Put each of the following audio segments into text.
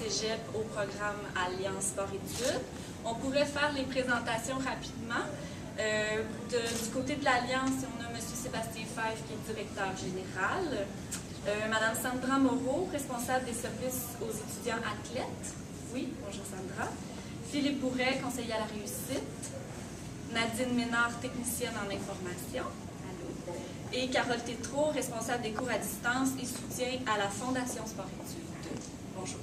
cégep au programme Alliance Sport-Études. On pourrait faire les présentations rapidement. Du côté de l'Alliance, on a M. Sébastien Fèvre qui est directeur général. Mme Sandra Moreau, responsable des services aux étudiants athlètes. Oui, bonjour Sandra. Philippe Bourret, conseiller à la réussite. Nadine Ménard, technicienne en information. Allô. Et Carole Tétrault, responsable des cours à distance et soutien à la Fondation Sport-Études. Bonjour.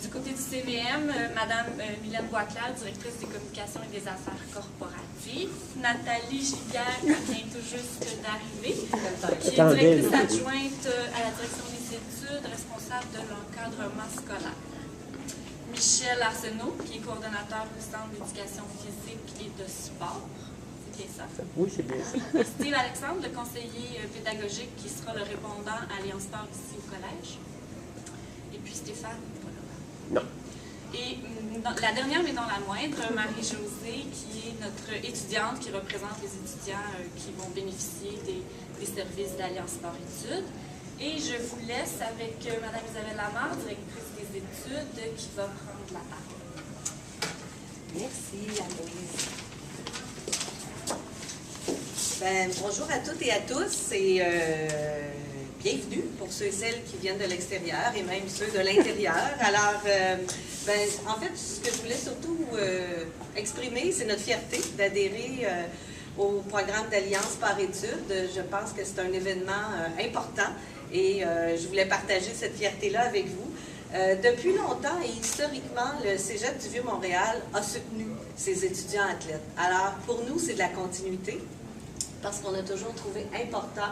Du côté du CVM, Mme Mylène Boisclair, directrice des communications et des affaires corporatives. Nathalie Giguère, qui vient tout juste d'arriver, qui est directrice adjointe à la direction des études, responsable de l'encadrement scolaire. Michel Arsenault, qui est coordonnateur au Centre d'éducation physique et de sport. C'est bien ça? Oui, c'est bien ça. Steve Alexandre, le conseiller pédagogique, qui sera le répondant à Alliance Sport ici au collège. Et puis Stéphane, non. Et la dernière, mais non la moindre, Marie-Josée, qui est notre étudiante, qui représente les étudiants qui vont bénéficier des services d'Alliance Sport-Études. Et je vous laisse avec Mme Isabelle Lamar, directrice des études, qui va prendre la parole. Merci, Anne-Louise. Bonjour à toutes et à tous et bienvenue pour ceux et celles qui viennent de l'extérieur et même ceux de l'intérieur. Alors, en fait, ce que je voulais surtout exprimer, c'est notre fierté d'adhérer au programme d'Alliance Sport-Études. Je pense que c'est un événement important. Et je voulais partager cette fierté-là avec vous. Depuis longtemps et historiquement, le Cégep du Vieux-Montréal a soutenu ses étudiants athlètes. Alors, pour nous, c'est de la continuité, parce qu'on a toujours trouvé important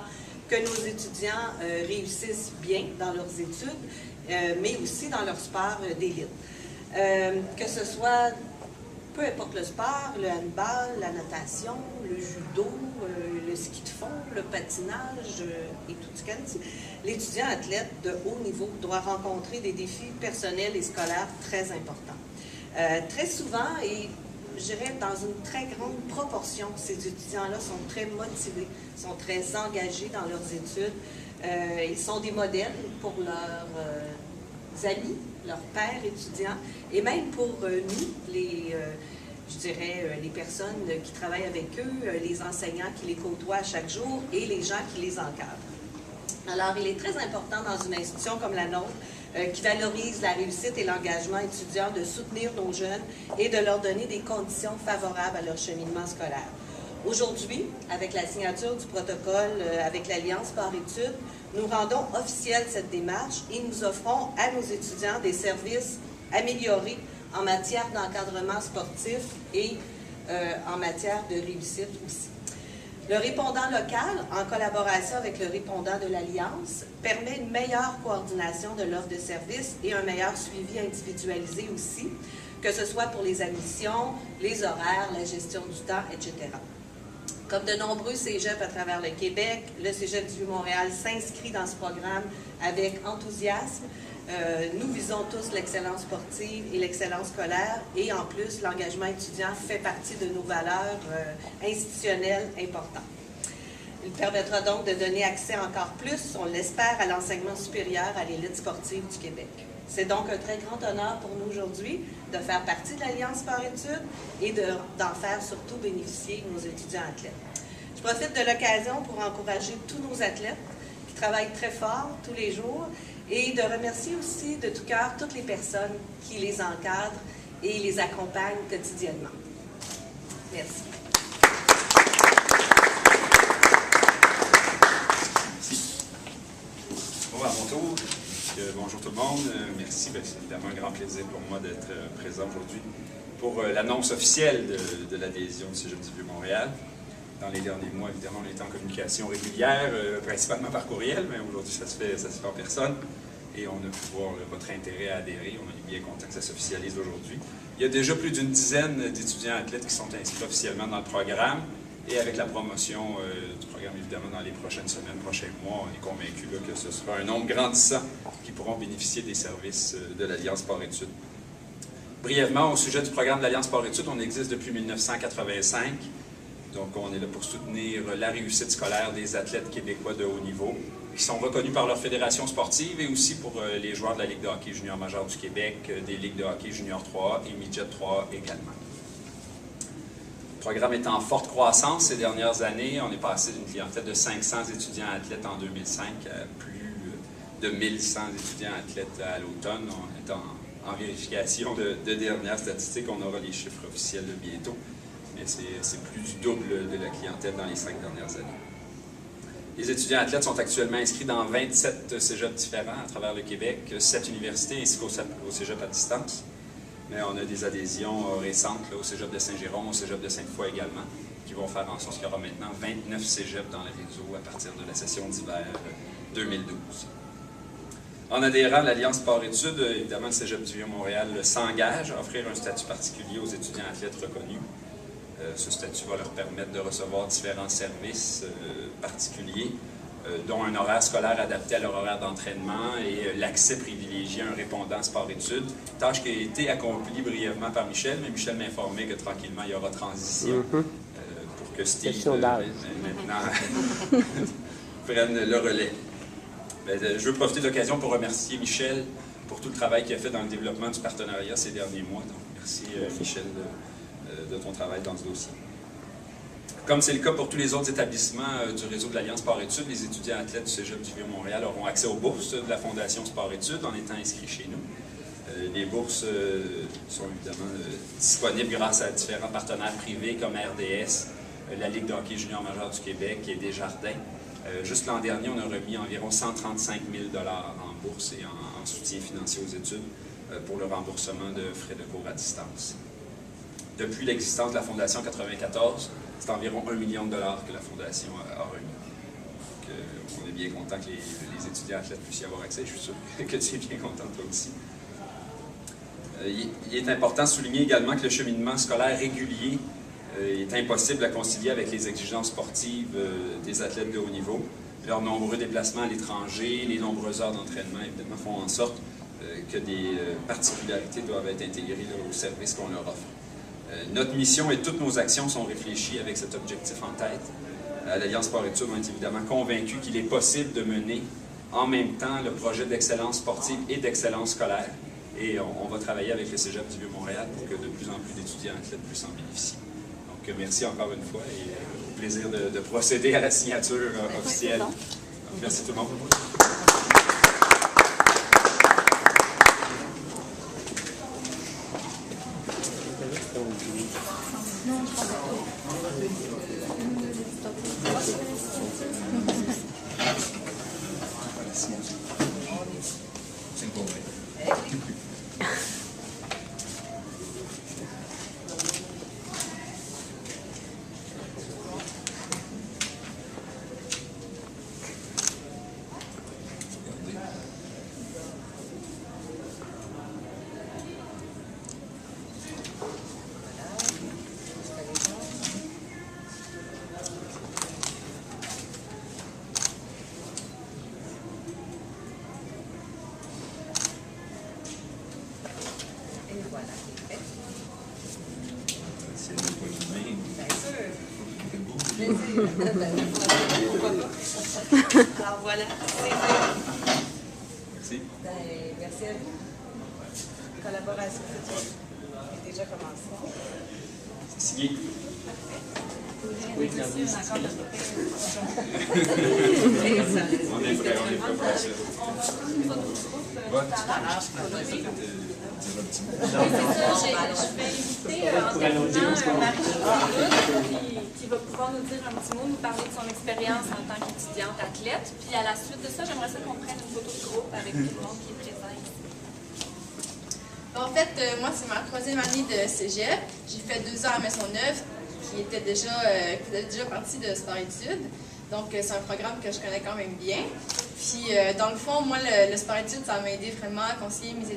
que nos étudiants réussissent bien dans leurs études, mais aussi dans leur sport d'élite. Que ce soit, peu importe le sport, le handball, la natation, le judo, le ski de fond, le patinage et tout ce qu'il y a dit, l'étudiant athlète de haut niveau doit rencontrer des défis personnels et scolaires très importants. Très souvent, et je dirais dans une très grande proportion, ces étudiants-là sont très motivés, sont très engagés dans leurs études. Ils sont des modèles pour leurs amis, leurs pairs étudiants, et même pour nous, je dirais, les personnes qui travaillent avec eux, les enseignants qui les côtoient chaque jour et les gens qui les encadrent. Alors, il est très important dans une institution comme la nôtre, qui valorise la réussite et l'engagement étudiant, de soutenir nos jeunes et de leur donner des conditions favorables à leur cheminement scolaire. Aujourd'hui, avec la signature du protocole avec l'Alliance Sport-Études, nous rendons officielle cette démarche et nous offrons à nos étudiants des services améliorés en matière d'encadrement sportif et en matière de réussite aussi. Le répondant local, en collaboration avec le répondant de l'Alliance, permet une meilleure coordination de l'offre de services et un meilleur suivi individualisé aussi, que ce soit pour les admissions, les horaires, la gestion du temps, etc. Comme de nombreux cégeps à travers le Québec, le Cégep du Vieux-Montréal s'inscrit dans ce programme avec enthousiasme. Nous visons tous l'excellence sportive et l'excellence scolaire et en plus, l'engagement étudiant fait partie de nos valeurs institutionnelles importantes. Il permettra donc de donner accès encore plus, on l'espère, à l'enseignement supérieur à l'élite sportive du Québec. C'est donc un très grand honneur pour nous aujourd'hui de faire partie de l'Alliance Sport-Études et d'en faire surtout bénéficier nos étudiants athlètes. Je profite de l'occasion pour encourager tous nos athlètes qui travaillent très fort tous les jours et de remercier aussi de tout cœur toutes les personnes qui les encadrent et les accompagnent quotidiennement. Merci. Bon, à mon tour. Bonjour tout le monde. Merci. C'est évidemment un grand plaisir pour moi d'être présent aujourd'hui pour l'annonce officielle de l'adhésion du Cégep du Vieux-Montréal. Dans les derniers mois, évidemment, on est en communication régulière, principalement par courriel, mais aujourd'hui, ça se fait en personne. Et on a pu voir votre intérêt à adhérer. On est bien content que ça s'officialise aujourd'hui. Il y a déjà plus d'une dizaine d'étudiants athlètes qui sont inscrits officiellement dans le programme. Et avec la promotion du programme, évidemment, dans les prochaines semaines, prochains mois, on est convaincu que ce sera un nombre grandissant qui pourront bénéficier des services de l'Alliance Sport-Études. Brièvement, au sujet du programme de l'Alliance Sport-Études, on existe depuis 1985. Donc, on est là pour soutenir la réussite scolaire des athlètes québécois de haut niveau qui sont reconnus par leur fédération sportive et aussi pour les joueurs de la Ligue de hockey junior majeur du Québec, des ligues de hockey junior 3 et midget 3 également. Le programme est en forte croissance ces dernières années. On est passé d'une clientèle de 500 étudiants athlètes en 2005 à plus de 1100 étudiants athlètes à l'automne. On est en vérification de dernières statistiques. On aura les chiffres officiels bientôt. Mais c'est plus du double de la clientèle dans les 5 dernières années. Les étudiants athlètes sont actuellement inscrits dans 27 cégeps différents à travers le Québec, 7 universités ainsi qu'au cégep à distance. Mais on a des adhésions récentes là, au cégep de Saint-Jérôme, au cégep de Sainte-Foy également, qui vont faire en sorte qu'il y aura maintenant 29 cégeps dans le réseau à partir de la session d'hiver 2012. En adhérant à l'Alliance Sport-Études, évidemment, le cégep du Vieux-Montréal s'engage à offrir un statut particulier aux étudiants athlètes reconnus. Ce statut va leur permettre de recevoir différents services particuliers, dont un horaire scolaire adapté à leur horaire d'entraînement et l'accès privilégié à un répondant sport-études, tâche qui a été accomplie brièvement par Michel, mais Michel m'informait que tranquillement il y aura transition pour que Steve maintenant prenne le relais. Je veux profiter de l'occasion pour remercier Michel pour tout le travail qu'il a fait dans le développement du partenariat ces derniers mois. Donc, merci. Michel de ton travail dans ce dossier. Comme c'est le cas pour tous les autres établissements du réseau de l'Alliance Sport-Études, les étudiants athlètes du cégep du Vieux-Montréal auront accès aux bourses de la Fondation Sport-Études en étant inscrits chez nous. Les bourses sont évidemment disponibles grâce à différents partenaires privés comme RDS, la Ligue de hockey junior majeur du Québec et Desjardins. Juste l'an dernier, on a remis environ 135 000 $ en bourse et en soutien financier aux études pour le remboursement de frais de cours à distance. Depuis l'existence de la Fondation en 1994, c'est environ 1 million de dollars que la Fondation a remis. Donc, on est bien content que les étudiants athlètes puissent y avoir accès. Je suis sûr que tu es bien content toi aussi. Il est important de souligner également que le cheminement scolaire régulier est impossible à concilier avec les exigences sportives des athlètes de haut niveau. Leurs nombreux déplacements à l'étranger, les nombreuses heures d'entraînement, évidemment, font en sorte que des particularités doivent être intégrées là, au service qu'on leur offre. Notre mission et toutes nos actions sont réfléchies avec cet objectif en tête. À l'Alliance Sport-Études, on est évidemment convaincus qu'il est possible de mener en même temps le projet d'excellence sportive et d'excellence scolaire. Et on va travailler avec le cégep du Vieux-Montréal pour que de plus en plus d'étudiants athlètes puissent en bénéficier. Donc, merci encore une fois et au plaisir de procéder à la signature officielle. Donc, merci tout le monde. Alors voilà. Merci. Merci à vous. La collaboration est déjà commencée. C'est signé. Oui, On est prêts pour ça. On va prendre une photo de groupe tout à l'heure. Je vais inviter en Marie qui va pouvoir nous dire un petit mot, nous parler de son expérience en tant qu'étudiante athlète. Puis à la suite de ça, j'aimerais ça qu'on prenne une photo de groupe avec tout le monde qui est présent ici. En fait, moi, c'est ma 3e année de cégep. J'ai fait 2 ans à Maisonneuve, qui faisait déjà partie de Sport-Études. Donc, c'est un programme que je connais quand même bien. Puis, dans le fond, moi, le Sport-Études, ça m'a aidé vraiment à concilier mes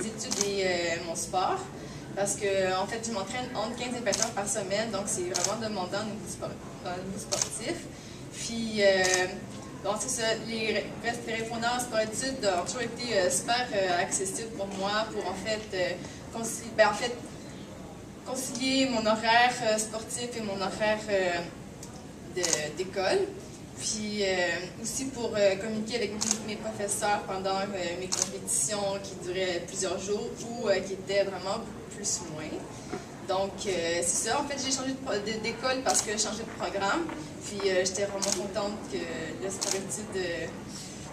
études et mon sport. Parce que, en fait, je m'entraîne entre 15 et 20 heures par semaine, donc c'est vraiment demandant au niveau sportif. Puis, bon, c'est ça, les répondants en Sport-Études ont toujours été super accessibles pour moi, pour en fait, concilier mon horaire sportif et mon horaire d'école. Puis aussi pour communiquer avec mes professeurs pendant mes compétitions qui duraient plusieurs jours ou qui étaient vraiment plus loin. Donc, c'est ça. En fait, j'ai changé d'école parce que j'ai changé de programme. Puis, j'étais vraiment contente que le sport études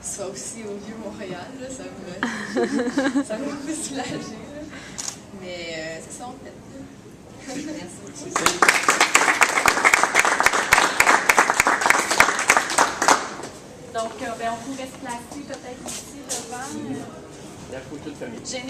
soit aussi au Vieux-Montréal. Ça m'a fait soulager. Là. Mais c'est ça, en fait. Merci. Donc, on pourrait se placer peut-être ici devant. La photo de famille.